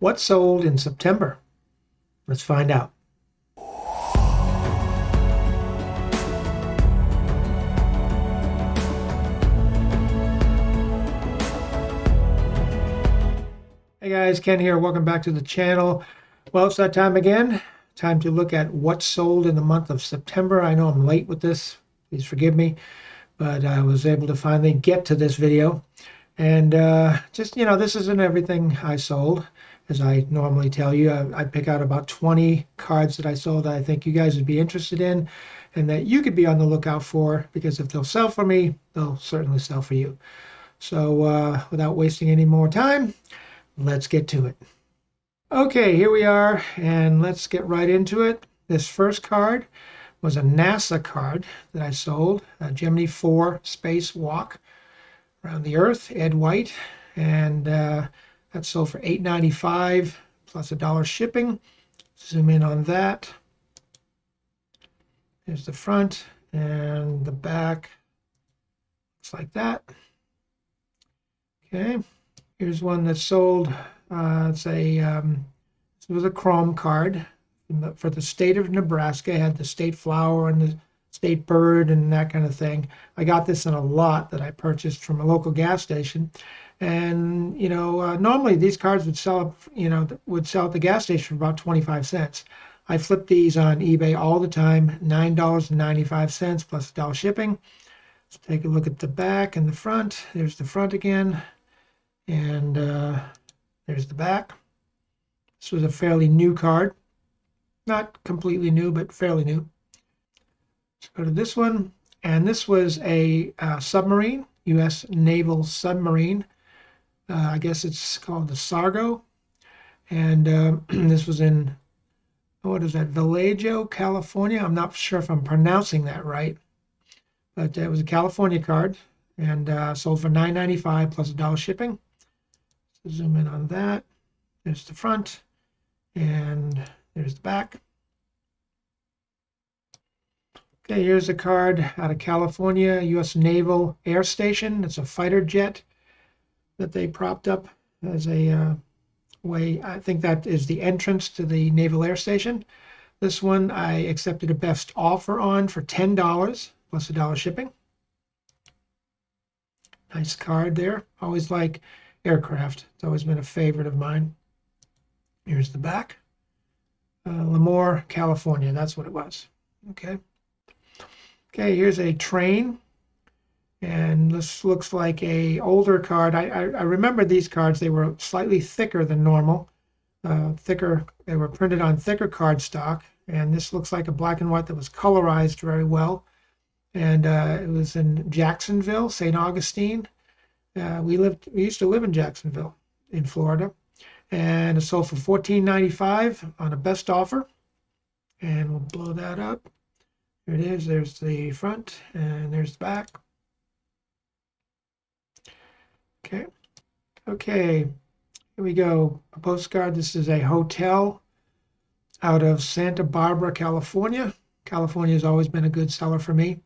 What sold in September? Let's find out. Hey guys, Ken here. Welcome back to the channel. Well, it's that time again. Time to look at what sold in the month of September. I know I'm late with this. Please forgive me, but I was able to finally get to this video. And this isn't everything I sold. As I normally tell you, I pick out about 20 cards that I sold that I think you guys would be interested in and that you could be on the lookout for, because if they'll sell for me, they'll certainly sell for you. So without wasting any more time, let's get to it. Okay, here we are, and let's get right into it. This first card was a NASA card that I sold, a Gemini 4 Space Walk Around the Earth, Ed White, and that sold for $8.95 plus $1 shipping. Zoom in on that. There's the front and the back. Looks like that. Okay, here's one that sold. It was a Chrome card for the state of Nebraska. It had the state flower and the state bird and that kind of thing. I got this in a lot that I purchased from a local gas station. And normally these cards would sell at the gas station for about 25 cents. I flip these on eBay all the time, $9.95 plus $1 shipping. Let's take a look at the back and the front. There's the front again, and there's the back. This was a fairly new card. Not completely new, but fairly new. Let's go to this one. And this was a submarine, U.S. Naval submarine. I guess it's called the Sargo. And this was in, what is that, Vallejo, California? I'm not sure if I'm pronouncing that right. But it was a California card, and sold for $9.95 plus $1 shipping. So zoom in on that. There's the front, and there's the back. Okay, here's a card out of California, U.S. Naval Air Station. It's a fighter jet that they propped up as a way. I think that is the entrance to the Naval Air Station. This one I accepted a best offer on for $10 plus $1 shipping. Nice card there. Always like aircraft. It's always been a favorite of mine. Here's the back. Lemoore, California. That's what it was. Okay. Okay, here's a train. And this looks like a older card. I remember these cards. They were slightly thicker than normal. Thicker. They were printed on thicker cardstock. And this looks like a black and white that was colorized very well. And it was in Jacksonville, St. Augustine. We used to live in Jacksonville, in Florida. And it sold for $14.95 on a best offer. And we'll blow that up. Here it is. There's the front, and there's the back. Okay, here we go. A postcard. This is a hotel out of Santa Barbara, California. California has always been a good seller for me.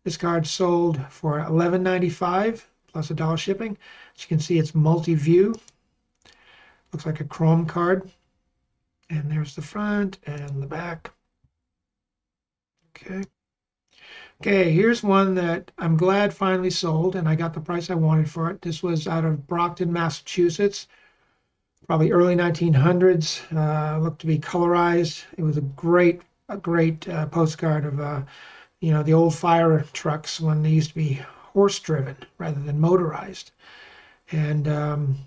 This card sold for $11.95 plus $1 shipping. As you can see, it's multi-view. Looks like a Chrome card. And there's the front and the back. Okay, here's one that I'm glad finally sold, and I got the price I wanted for it. This was out of Brockton, Massachusetts, probably early 1900s. Looked to be colorized. It was a great postcard of the old fire trucks when they used to be horse-driven rather than motorized. And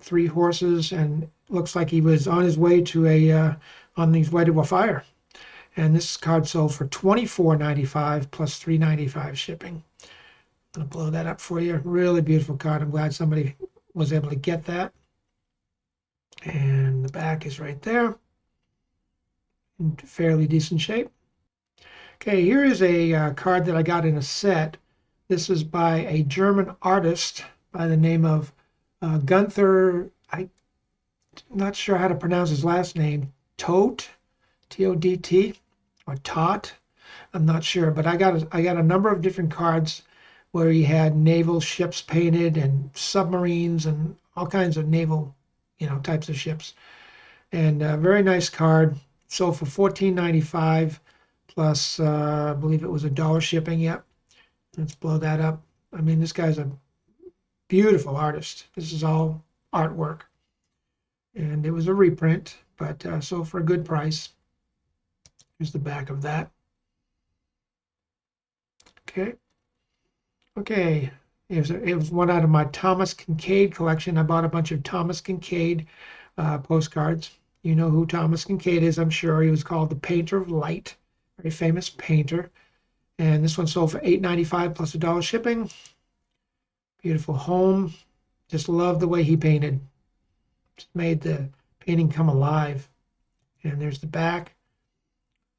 3 horses, and looks like he was on his way to a fire. And this card sold for $24.95 plus $3.95 shipping. I'm going to blow that up for you. Really beautiful card. I'm glad somebody was able to get that. And the back is right there, in fairly decent shape. Okay, here is a card that I got in a set. This is by a German artist by the name of Gunther. I'm not sure how to pronounce his last name. Todt, T-O-D-T, or Tot. I'm not sure, but I got a number of different cards where he had naval ships painted and submarines and all kinds of naval types of ships. And very nice card. Sold for $14.95 plus, I believe it was $1 shipping. Yep. Let's blow that up. I mean, this guy's a beautiful artist. This is all artwork. And it was a reprint, but sold for a good price. Here's the back of that. Okay. Okay. It was one out of my Thomas Kincaid collection. I bought a bunch of Thomas Kincaid postcards. You know who Thomas Kincaid is, I'm sure. He was called the Painter of Light, very famous painter. And this one sold for $8.95 plus $1 shipping. Beautiful home. Just love the way he painted. Just made the painting come alive. And there's the back.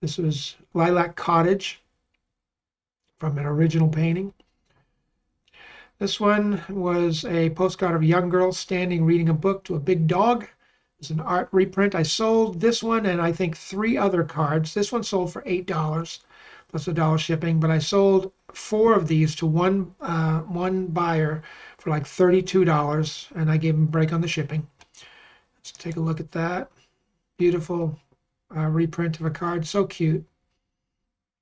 This was Lilac Cottage from an original painting. This one was a postcard of a young girl standing reading a book to a big dog. It's an art reprint. I sold this one and I think 3 other cards. This one sold for $8 plus $1 shipping, but I sold 4 of these to one buyer for like $32, and I gave him a break on the shipping. Let's take a look at that. Beautiful reprint of a card. So cute.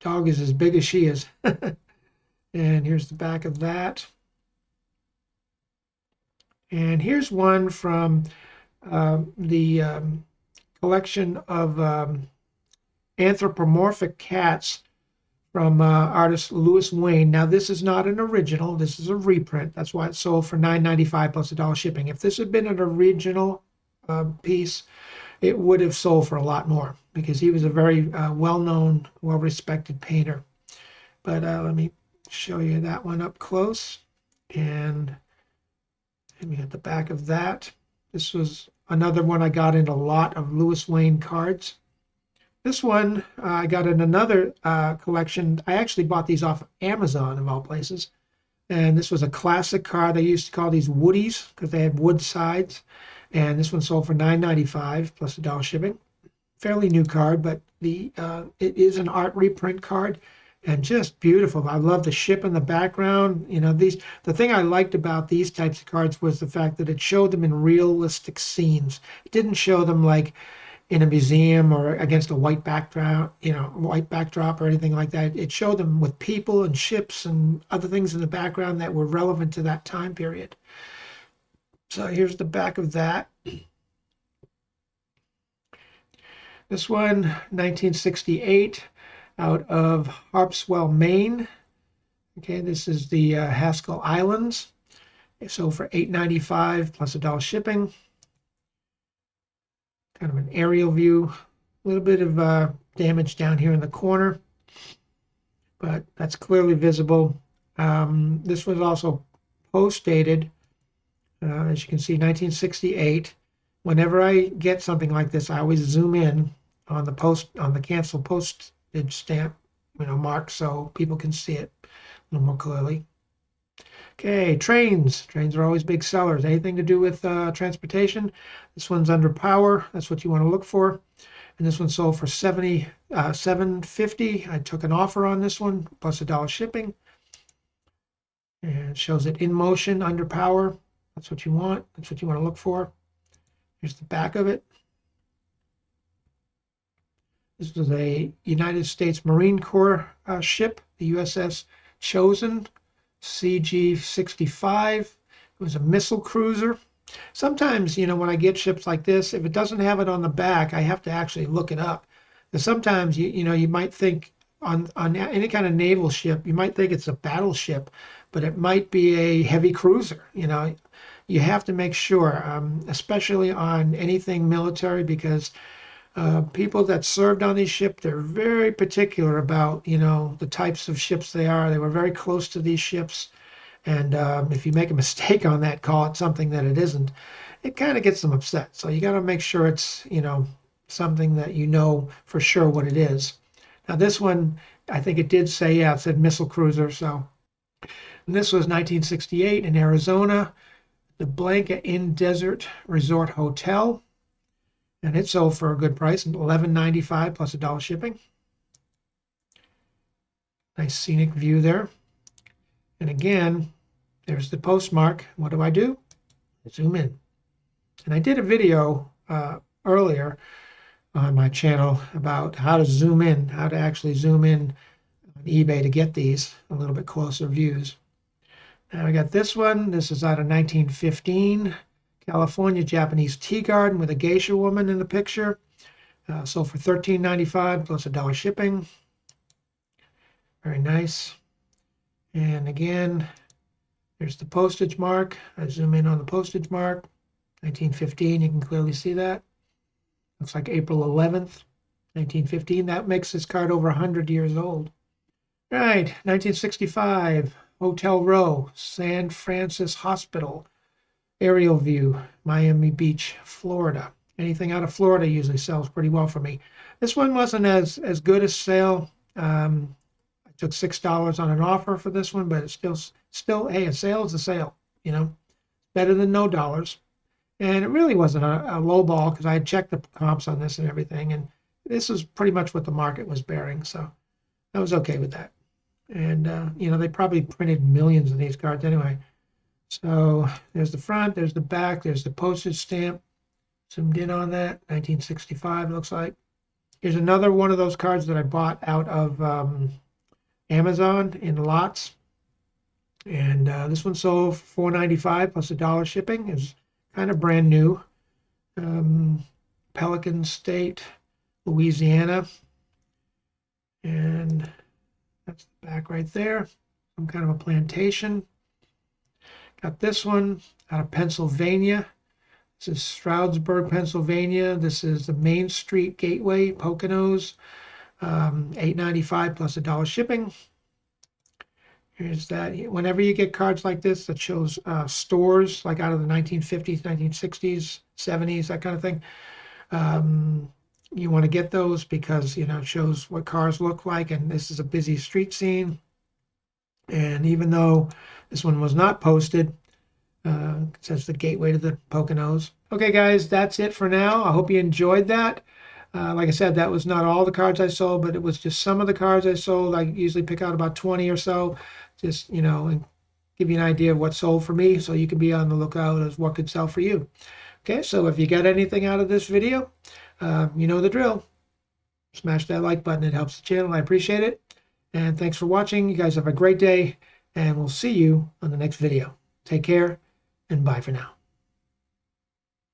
Dog is as big as she is. And here's the back of that. And here's one from the collection of anthropomorphic cats from artist Louis Wayne. Now, this is not an original. This is a reprint. That's why it sold for $9.95 plus $1 shipping. If this had been an original piece, it would have sold for a lot more because he was a very well-known, well-respected painter. But let me show you that one up close. And we got the back of that. This was another one I got in a lot of Louis Wayne cards. This one I got in another collection. I actually bought these off Amazon of all places. And this was a classic card. They used to call these woodies because they had wood sides. And this one sold for $9.95 plus $1 shipping. Fairly new card, but it is an art reprint card. And just beautiful. I love the ship in the background. The thing I liked about these types of cards was the fact that it showed them in realistic scenes. It didn't show them like in a museum or against a white background, white backdrop or anything like that. It showed them with people and ships and other things in the background that were relevant to that time period. So here's the back of that. This one, 1968. Out of Harpswell, Maine. Okay, this is the Haskell Islands. So for $8.95 plus $1 shipping. Kind of an aerial view. A little bit of damage down here in the corner, but that's clearly visible. This was also post-dated, as you can see, 1968. Whenever I get something like this, I always zoom in on the cancel postage stamp, mark so people can see it a little more clearly. Okay, trains. Trains are always big sellers. Anything to do with transportation. This one's under power. That's what you want to look for. And this one sold for $7.50. I took an offer on this one plus $1 shipping. And it shows it in motion, under power. That's what you want. That's what you want to look for. Here's the back of it. This was a United States Marine Corps ship, the USS Chosen, CG-65. It was a missile cruiser. Sometimes, when I get ships like this, if it doesn't have it on the back, I have to actually look it up. Because sometimes, you might think on any kind of naval ship, you might think it's a battleship, but it might be a heavy cruiser. You have to make sure, especially on anything military, because people that served on these ships, they're very particular about, the types of ships they are. They were very close to these ships. And if you make a mistake on that, call it something that it isn't, it kind of gets them upset. So you got to make sure it's, something that for sure what it is. Now this one, I think it did say, it said missile cruiser. So and this was 1968 in Arizona, the Blanca Inn Desert Resort Hotel. And it sold for a good price, $11.95 plus $1 shipping. Nice scenic view there. And again, there's the postmark. What do? I zoom in. And I did a video earlier on my channel about how to zoom in, how to actually zoom in on eBay to get these a little bit closer views. Now I got this one. This is out of 1915, California, Japanese tea garden with a geisha woman in the picture. Sold for $13.95 plus $1 shipping. Very nice. And again, there's the postage mark. I zoom in on the postage mark. 1915, you can clearly see that. Looks like April 11th, 1915. That makes this card over 100 years old. All right, 1965, Hotel Row, San Francisco Hospital, aerial view, Miami Beach, Florida. Anything out of Florida usually sells pretty well for me. This one wasn't as good a sale. I took $6 on an offer for this one, but it's still, hey, a sale is a sale, you know, better than no dollars. And it really wasn't a low ball because I had checked the comps on this and everything, and this is pretty much what the market was bearing, so I was okay with that. And you know, they probably printed millions of these cards anyway. So there's the front, there's the back, there's the postage stamp. Zoomed in on that, 1965 looks like. Here's another one of those cards that I bought out of Amazon in lots. And this one sold for $4.95 plus $1 shipping. It's kind of brand new. Pelican State, Louisiana. And that's the back right there. Some kind of a plantation. Got this one out of Pennsylvania. This is Stroudsburg, Pennsylvania. This is the Main Street Gateway, Poconos. $8.95 plus $1 shipping. Here's that. Whenever you get cards like this that shows stores, like out of the 1950s, 1960s, 70s, that kind of thing, you want to get those because, you know, it shows what cars look like, and this is a busy street scene. And even though this one was not posted, it says the gateway to the Poconos. Okay, guys, that's it for now. I hope you enjoyed that. Like I said, that was not all the cards I sold, but it was just some of the cards I sold. I usually pick out about 20 or so, just, you know, and give you an idea of what sold for me, so you can be on the lookout as what could sell for you. Okay, so if you got anything out of this video, you know the drill. Smash that like button. It helps the channel. I appreciate it. And thanks for watching. You guys have a great day, and we'll see you on the next video. Take care, and bye for now.